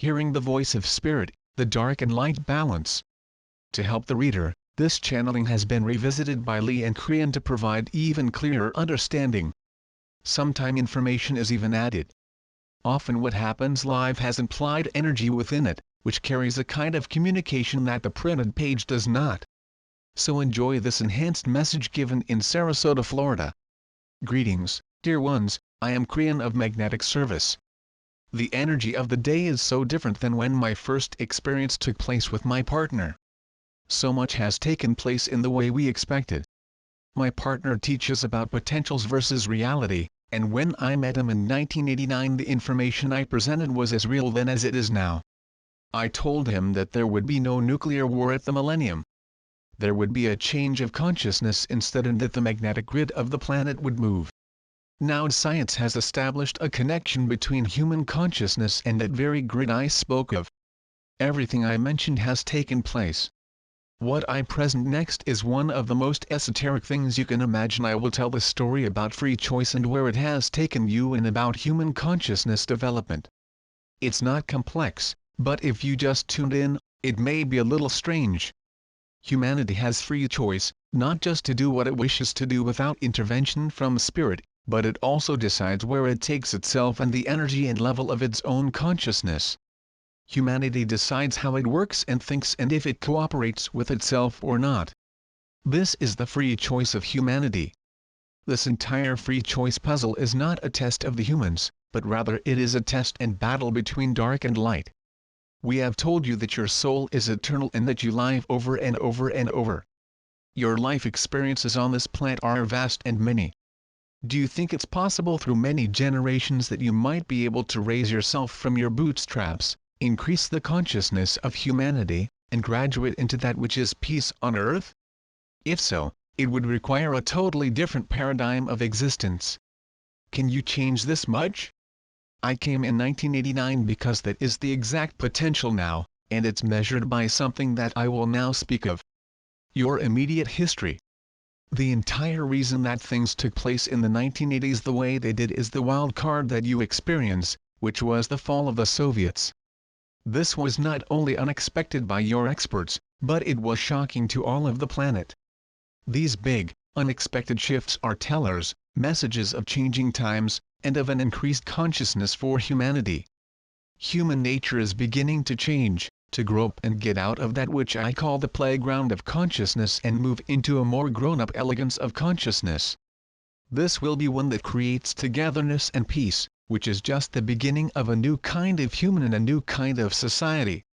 Hearing the Voice of Spirit, the Dark and Light Balance. To help the reader, this channeling has been revisited by Lee and Krian to provide even clearer understanding. Sometime information is even added. Often what happens live has implied energy within it, which carries a kind of communication that the printed page does not. So enjoy this enhanced message given in Sarasota, Florida. Greetings, dear ones, I am Krian of Magnetic Service. The energy of the day is so different than when my first experience took place with my partner. So much has taken place in the way we expected. My partner teaches about potentials versus reality, and when I met him in 1989 the information I presented was as real then as it is now. I told him that there would be no nuclear war at the millennium. There would be a change of consciousness instead and that the magnetic grid of the planet would move. Now science has established a connection between human consciousness and that very grid I spoke of. Everything I mentioned has taken place. What I present next is one of the most esoteric things you can imagine. I will tell the story about free choice and where it has taken you and about human consciousness development. It's not complex, but if you just tuned in, it may be a little strange. Humanity has free choice, not just to do what it wishes to do without intervention from spirit, but it also decides where it takes itself and the energy and level of its own consciousness. Humanity decides how it works and thinks and if it cooperates with itself or not. This is the free choice of humanity. This entire free choice puzzle is not a test of the humans, but rather it is a test and battle between dark and light. We have told you that your soul is eternal and that you live over and over and over. Your life experiences on this planet are vast and many. Do you think it's possible through many generations that you might be able to raise yourself from your bootstraps, increase the consciousness of humanity, and graduate into that which is peace on earth? If so, it would require a totally different paradigm of existence. Can you change this much? I came in 1989 because that is the exact potential now, and it's measured by something that I will now speak of. Your immediate history. The entire reason that things took place in the 1980s the way they did is the wild card that you experience, which was the fall of the Soviets. This was not only unexpected by your experts, but it was shocking to all of the planet. These big, unexpected shifts are tellers, messages of changing times, and of an increased consciousness for humanity. Human nature is beginning to change, to grow up and get out of that which I call the playground of consciousness and move into a more grown-up elegance of consciousness. This will be one that creates togetherness and peace, which is just the beginning of a new kind of human and a new kind of society.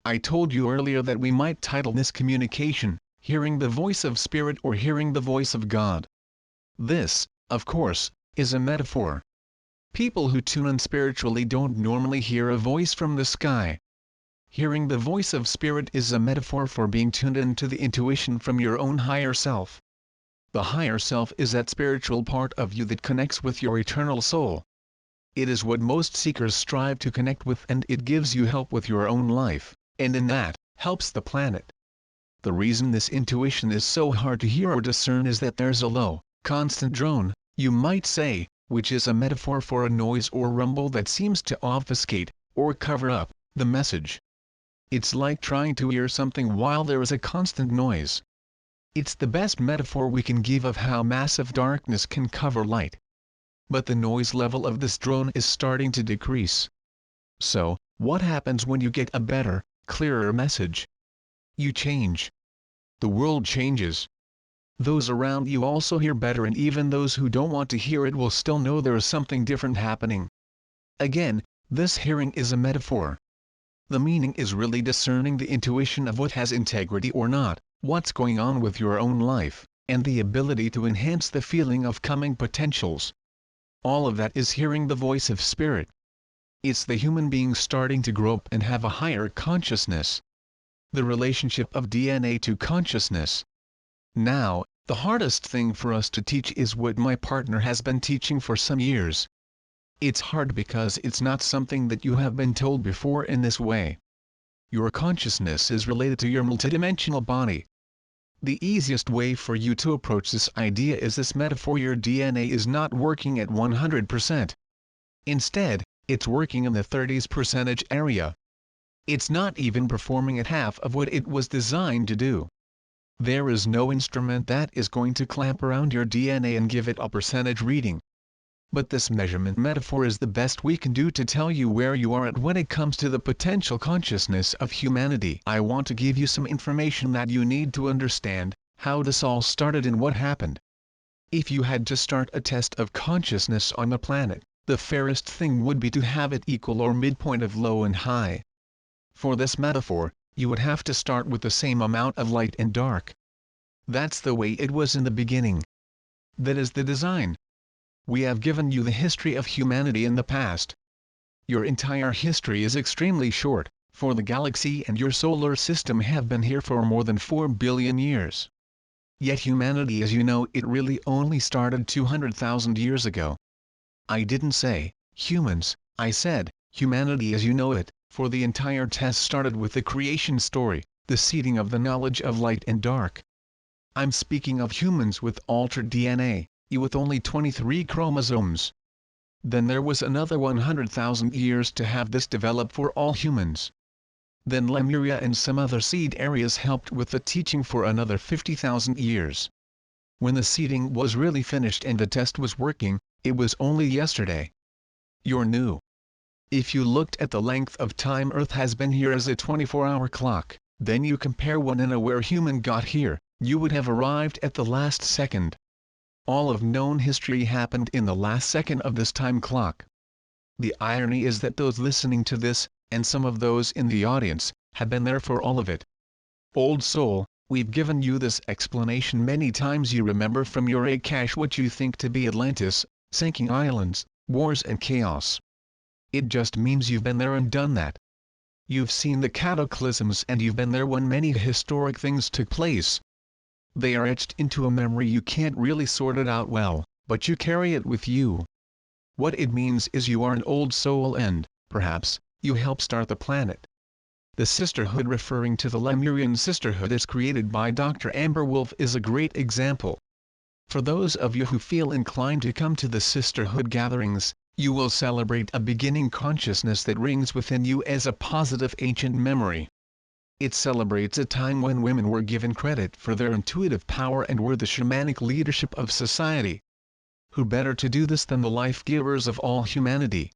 I told you earlier that we might title this communication, Hearing the Voice of Spirit or Hearing the Voice of God. This, of course, is a metaphor. People who tune in spiritually don't normally hear a voice from the sky. Hearing the voice of spirit is a metaphor for being tuned into the intuition from your own higher self. The higher self is that spiritual part of you that connects with your eternal soul. It is what most seekers strive to connect with, and it gives you help with your own life, and in that, helps the planet. The reason this intuition is so hard to hear or discern is that there's a low, constant drone, you might say, which is a metaphor for a noise or rumble that seems to obfuscate, or cover up, the message. It's like trying to hear something while there is a constant noise. It's the best metaphor we can give of how massive darkness can cover light. But the noise level of this drone is starting to decrease. So, what happens when you get a better, clearer message? You change. The world changes. Those around you also hear better, and even those who don't want to hear it will still know there is something different happening. Again, this hearing is a metaphor. The meaning is really discerning the intuition of what has integrity or not, what's going on with your own life, and the ability to enhance the feeling of coming potentials. All of that is hearing the voice of spirit. It's the human being starting to grow up and have a higher consciousness. The relationship of DNA to consciousness. Now, the hardest thing for us to teach is what my partner has been teaching for some years. It's hard because it's not something that you have been told before in this way. Your consciousness is related to your multidimensional body. The easiest way for you to approach this idea is this metaphor: your DNA is not working at 100%. Instead, it's working in the 30s% area. It's not even performing at half of what it was designed to do. There is no instrument that is going to clamp around your DNA and give it a percentage reading. But this measurement metaphor is the best we can do to tell you where you are at when it comes to the potential consciousness of humanity. I want to give you some information that you need to understand how this all started and what happened. If you had to start a test of consciousness on the planet, the fairest thing would be to have it equal or midpoint of low and high. For this metaphor, you would have to start with the same amount of light and dark. That's the way it was in the beginning. That is the design. We have given you the history of humanity in the past. Your entire history is extremely short, for the galaxy and your solar system have been here for more than 4 billion years. Yet humanity as you know it really only started 200,000 years ago. I didn't say, humans, I said, humanity as you know it, for the entire test started with the creation story, the seeding of the knowledge of light and dark. I'm speaking of humans with altered DNA, with only 23 chromosomes. Then there was another 100,000 years to have this develop for all humans. Then Lemuria and some other seed areas helped with the teaching for another 50,000 years. When the seeding was really finished and the test was working, it was only yesterday. You're new. If you looked at the length of time Earth has been here as a 24-hour clock, then you compare when and where human got here, you would have arrived at the last second. All of known history happened in the last second of this time clock. The irony is that those listening to this, and some of those in the audience, have been there for all of it. Old soul, we've given you this explanation many times. You remember from your Akash what you think to be Atlantis, sinking islands, wars and chaos. It just means you've been there and done that. You've seen the cataclysms and you've been there when many historic things took place. They are etched into a memory you can't really sort it out well, but you carry it with you. What it means is you are an old soul and, perhaps, you help start the planet. The sisterhood referring to the Lemurian sisterhood as created by Dr. Amber Wolf is a great example. For those of you who feel inclined to come to the sisterhood gatherings, you will celebrate a beginning consciousness that rings within you as a positive ancient memory. It celebrates a time when women were given credit for their intuitive power and were the shamanic leadership of society. Who better to do this than the life-givers of all humanity?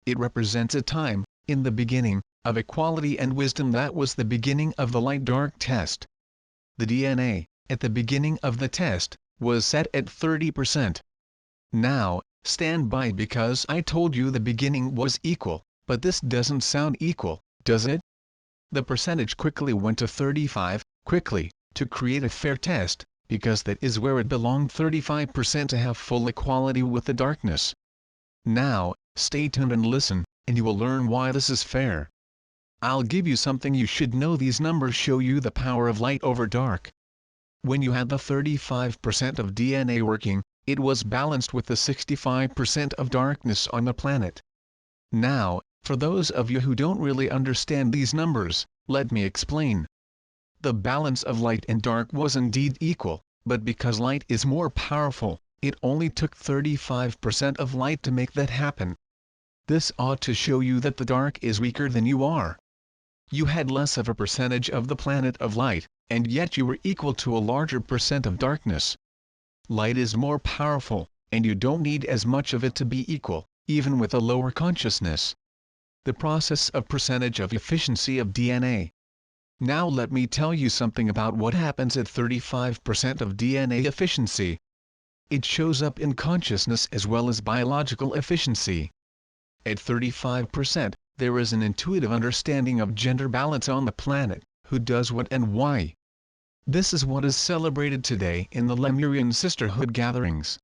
It represents a time, in the beginning, of equality and wisdom that was the beginning of the light-dark test. The DNA, at the beginning of the test, was set at 30%. Now, stand by because I told you the beginning was equal, but this doesn't sound equal, does it? The percentage quickly went to 35, quickly, to create a fair test, because that is where it belonged, 35% to have full equality with the darkness. Now, stay tuned and listen, and you will learn why this is fair. I'll give you something you should know. These numbers show you the power of light over dark. When you had the 35% of DNA working, it was balanced with the 65% of darkness on the planet. Now, for those of you who don't really understand these numbers, let me explain. The balance of light and dark was indeed equal, but because light is more powerful, it only took 35% of light to make that happen. This ought to show you that the dark is weaker than you are. You had less of a percentage of the planet of light, and yet you were equal to a larger percent of darkness. Light is more powerful, and you don't need as much of it to be equal, even with a lower consciousness. The process of percentage of efficiency of DNA. Now let me tell you something about what happens at 35% of DNA efficiency. It shows up in consciousness as well as biological efficiency. At 35%, there is an intuitive understanding of gender balance on the planet, who does what and why. This is what is celebrated today in the Lemurian sisterhood gatherings.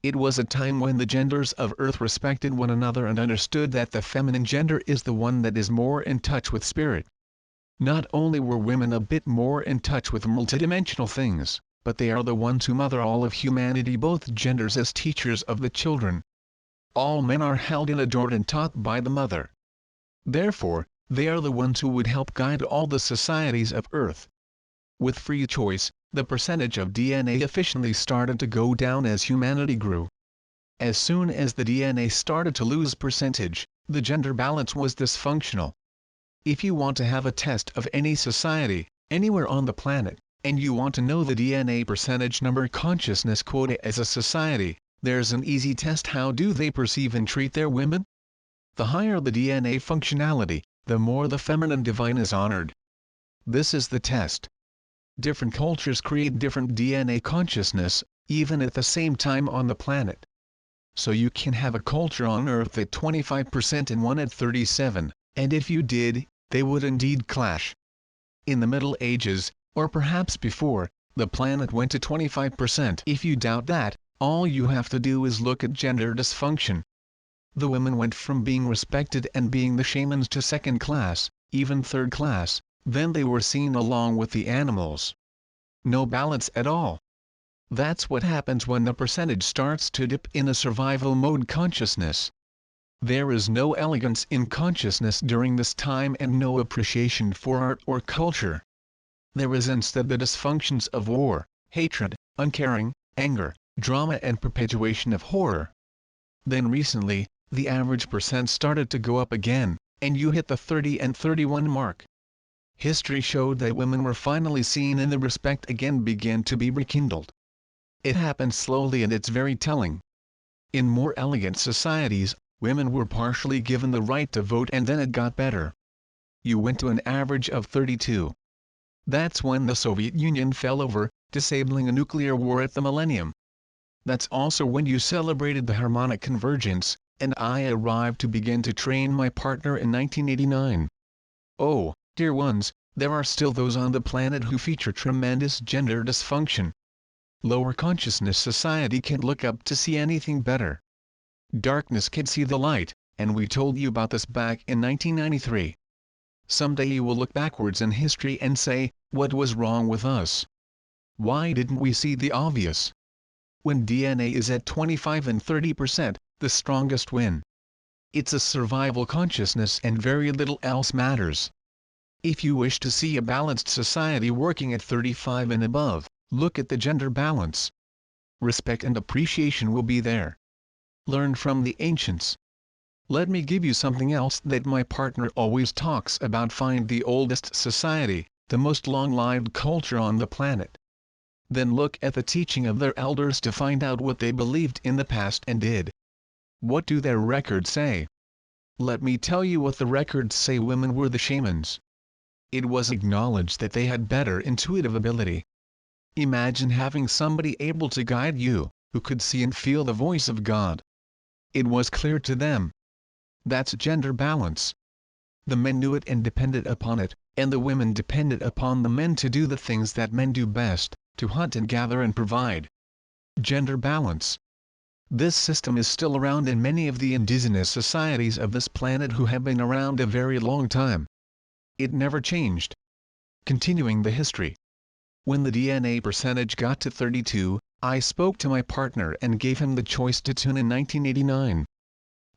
It was a time when the genders of Earth respected one another and understood that the feminine gender is the one that is more in touch with spirit. Not only were women a bit more in touch with multidimensional things, but they are the ones who mother all of humanity, both genders as teachers of the children. All men are held and adored and taught by the mother. Therefore, they are the ones who would help guide all the societies of Earth. With free choice, the percentage of DNA efficiently started to go down as humanity grew. as soon as the DNA started to lose percentage, the gender balance was dysfunctional. If you want to have a test of any society, anywhere on the planet, and you want to know the DNA percentage number consciousness quota as a society, there's an easy test. How do they perceive and treat their women? The higher the DNA functionality, the more the feminine divine is honored. This is the test. Different cultures create different DNA consciousness, even at the same time on the planet. So you can have a culture on Earth at 25% and one at 37%, and if you did, they would indeed clash. In the Middle Ages, or perhaps before, the planet went to 25%. If you doubt that, all you have to do is look at gender dysfunction. The women went from being respected and being the shamans to second class, even third class, then they were seen along with the animals. No balance at all. That's what happens when the percentage starts to dip in a survival mode consciousness. There is no elegance in consciousness during this time and no appreciation for art or culture. There is instead the dysfunctions of war, hatred, uncaring, anger, drama and perpetuation of horror. Then recently, the average percent started to go up again, and you hit the 30 and 31 mark. History showed that women were finally seen and the respect again began to be rekindled. It happened slowly and it's very telling. In more elegant societies, women were partially given the right to vote and then it got better. You went to an average of 32. That's when the Soviet Union fell over, disabling a nuclear war at the millennium. That's also when you celebrated the harmonic convergence, and I arrived to begin to train my partner in 1989. Oh, dear ones, there are still those on the planet who feature tremendous gender dysfunction. Lower consciousness society can't look up to see anything better. Darkness can see the light, and we told you about this back in 1993. Someday you will look backwards in history and say, what was wrong with us? Why didn't we see the obvious? When DNA is at 25 and 30%, the strongest win. It's a survival consciousness and very little else matters. If you wish to see a balanced society working at 35 and above, look at the gender balance. Respect and appreciation will be there. Learn from the ancients. Let me give you something else that my partner always talks about. Find the oldest society, the most long-lived culture on the planet. Then look at the teaching of their elders to find out what they believed in the past and did. What do their records say? Let me tell you what the records say. Women were the shamans. It was acknowledged that they had better intuitive ability. Imagine having somebody able to guide you, who could see and feel the voice of God. It was clear to them. That's gender balance. The men knew it and depended upon it, and the women depended upon the men to do the things that men do best, to hunt and gather and provide. Gender balance. This system is still around in many of the indigenous societies of this planet who have been around a very long time. It never changed. Continuing the history. When the DNA percentage got to 32, I spoke to my partner and gave him the choice to tune in 1989.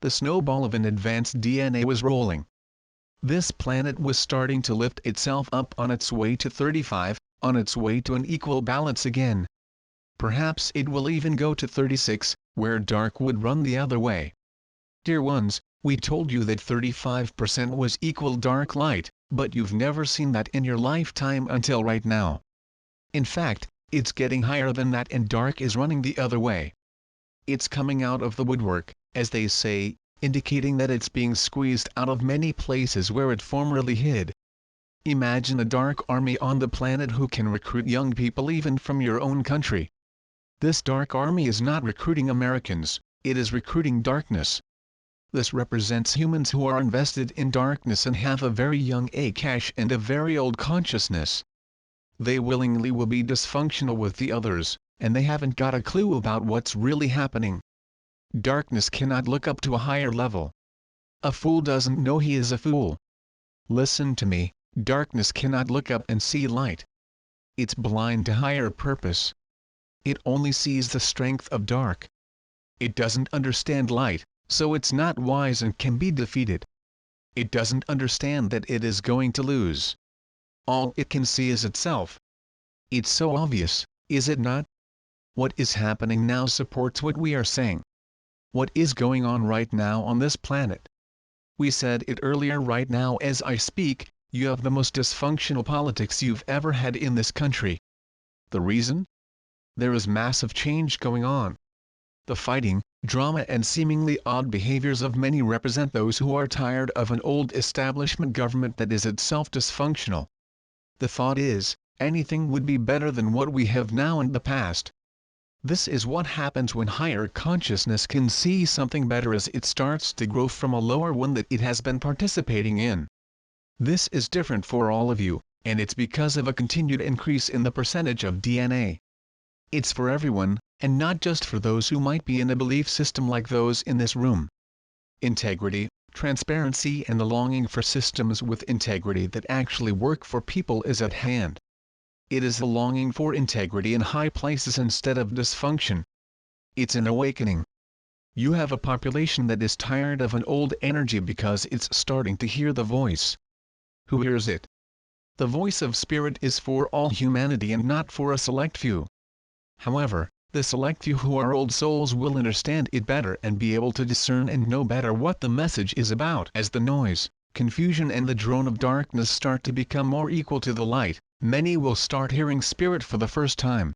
The snowball of an advanced DNA was rolling. This planet was starting to lift itself up on its way to 35, on its way to an equal balance again. Perhaps it will even go to 36, where dark would run the other way. Dear ones, we told you that 35% was equal dark light, but you've never seen that in your lifetime until right now. In fact, it's getting higher than that and dark is running the other way. It's coming out of the woodwork, as they say, indicating that it's being squeezed out of many places where it formerly hid. Imagine a dark army on the planet who can recruit young people even from your own country. This dark army is not recruiting Americans, it is recruiting darkness. This represents humans who are invested in darkness and have a very young AKASH and a very old consciousness. They willingly will be dysfunctional with the others, and they haven't got a clue about what's really happening. Darkness cannot look up to a higher level. A fool doesn't know he is a fool. Listen to me, darkness cannot look up and see light. It's blind to higher purpose. It only sees the strength of dark. It doesn't understand light, so it's not wise and can be defeated. It doesn't understand that it is going to lose. All it can see is itself. It's so obvious, is it not? What is happening now supports what we are saying. what is going on right now on this planet. We said it earlier. Right now as I speak, you have the most dysfunctional politics you've ever had in this country. The reason? There is massive change going on. The fighting, drama and seemingly odd behaviors of many represent those who are tired of an old establishment government that is itself dysfunctional. The thought is, anything would be better than what we have now in the past. This is what happens when higher consciousness can see something better as it starts to grow from a lower one that it has been participating in. This is different for all of you, and it's because of a continued increase in the percentage of DNA. It's for everyone, and not just for those who might be in a belief system like those in this room. Integrity, transparency and the longing for systems with integrity that actually work for people is at hand. It is the longing for integrity in high places instead of dysfunction. It's an awakening. You have a population that is tired of an old energy because it's starting to hear the voice. Who hears it? The voice of spirit is for all humanity and not for a select few. However, the select few who are old souls will understand it better and be able to discern and know better what the message is about. As the noise, confusion and the drone of darkness start to become more equal to the light, many will start hearing spirit for the first time.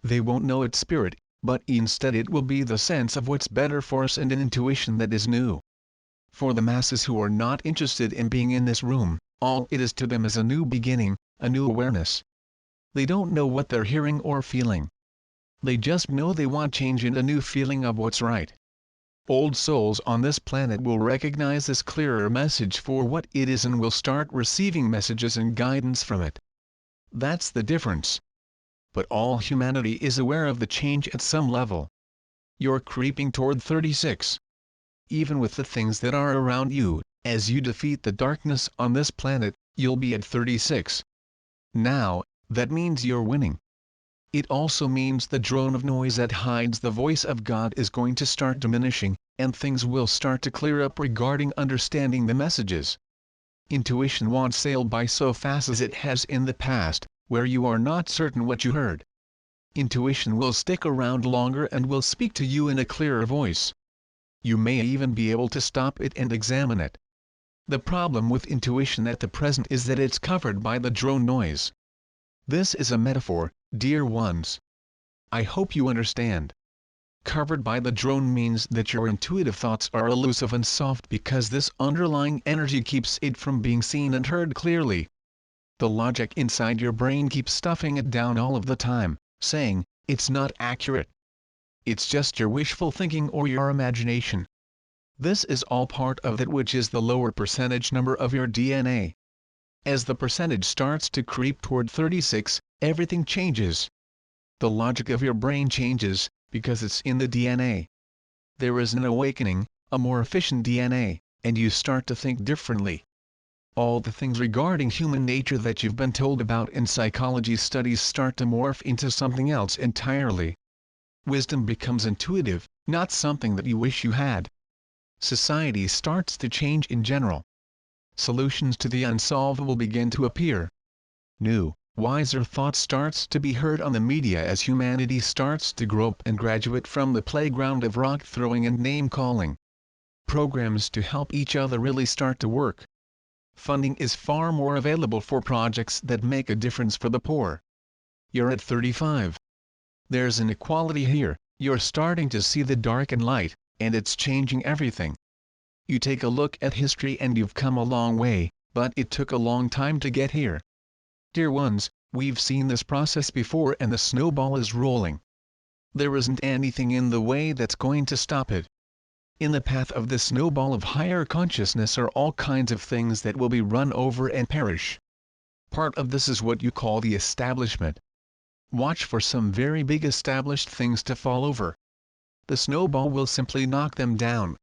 They won't know it's spirit, but instead it will be the sense of what's better for us and an intuition that is new. For the masses who are not interested in being in this room, all it is to them is a new beginning, a new awareness. They don't know what they're hearing or feeling. They just know they want change and a new feeling of what's right. Old souls on this planet will recognize this clearer message for what it is and will start receiving messages and guidance from it. That's the difference. But all humanity is aware of the change at some level. You're creeping toward 36. Even with the things that are around you, as you defeat the darkness on this planet, you'll be at 36. Now, that means you're winning. It also means the drone of noise that hides the voice of God is going to start diminishing, and things will start to clear up regarding understanding the messages. Intuition won't sail by so fast as it has in the past, where you are not certain what you heard. Intuition will stick around longer and will speak to you in a clearer voice. You may even be able to stop it and examine it. The problem with intuition at the present is that it's covered by the drone noise. This is a metaphor, dear ones. I hope you understand. Covered by the drone means that your intuitive thoughts are elusive and soft because this underlying energy keeps it from being seen and heard clearly. The logic inside your brain keeps stuffing it down all of the time, saying, it's not accurate. It's just your wishful thinking or your imagination. This is all part of that which is the lower percentage number of your DNA. As the percentage starts to creep toward 36, everything changes. The logic of your brain changes, because it's in the DNA. There is an awakening, a more efficient DNA, and you start to think differently. All the things regarding human nature that you've been told about in psychology studies start to morph into something else entirely. Wisdom becomes intuitive, not something that you wish you had. Society starts to change in general. Solutions to the unsolvable begin to appear. New, wiser thought starts to be heard on the media as humanity starts to grow up and graduate from the playground of rock throwing and name calling. Programs to help each other really start to work. Funding is far more available for projects that make a difference for the poor. You're at 35. There's an equality here. You're starting to see the dark and light, and it's changing everything. You take a look at history and you've come a long way, but it took a long time to get here. Dear ones, we've seen this process before and the snowball is rolling. There isn't anything in the way that's going to stop it. In the path of the snowball of higher consciousness are all kinds of things that will be run over and perish. Part of this is what you call the establishment. Watch for some very big established things to fall over. The snowball will simply knock them down.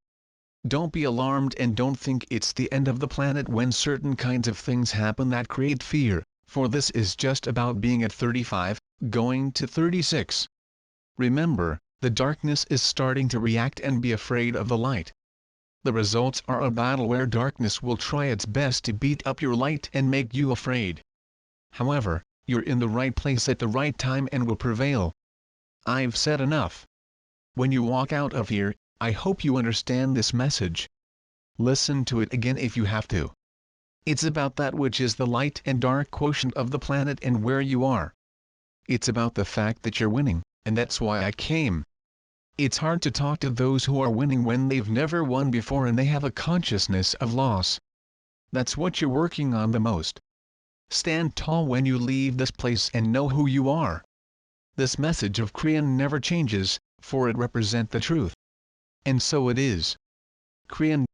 Don't be alarmed and don't think it's the end of the planet when certain kinds of things happen that create fear, for this is just about being at 35, going to 36. Remember, the darkness is starting to react and be afraid of the light. The results are a battle where darkness will try its best to beat up your light and make you afraid. However, you're in the right place at the right time and will prevail. I've said enough. When you walk out of here, I hope you understand this message. Listen to it again if you have to. It's about that which is the light and dark quotient of the planet and where you are. It's about the fact that you're winning, and that's why I came. It's hard to talk to those who are winning when they've never won before and they have a consciousness of loss. That's what you're working on the most. Stand tall when you leave this place and know who you are. This message of Korean never changes, for it represents the truth. And so it is. Korean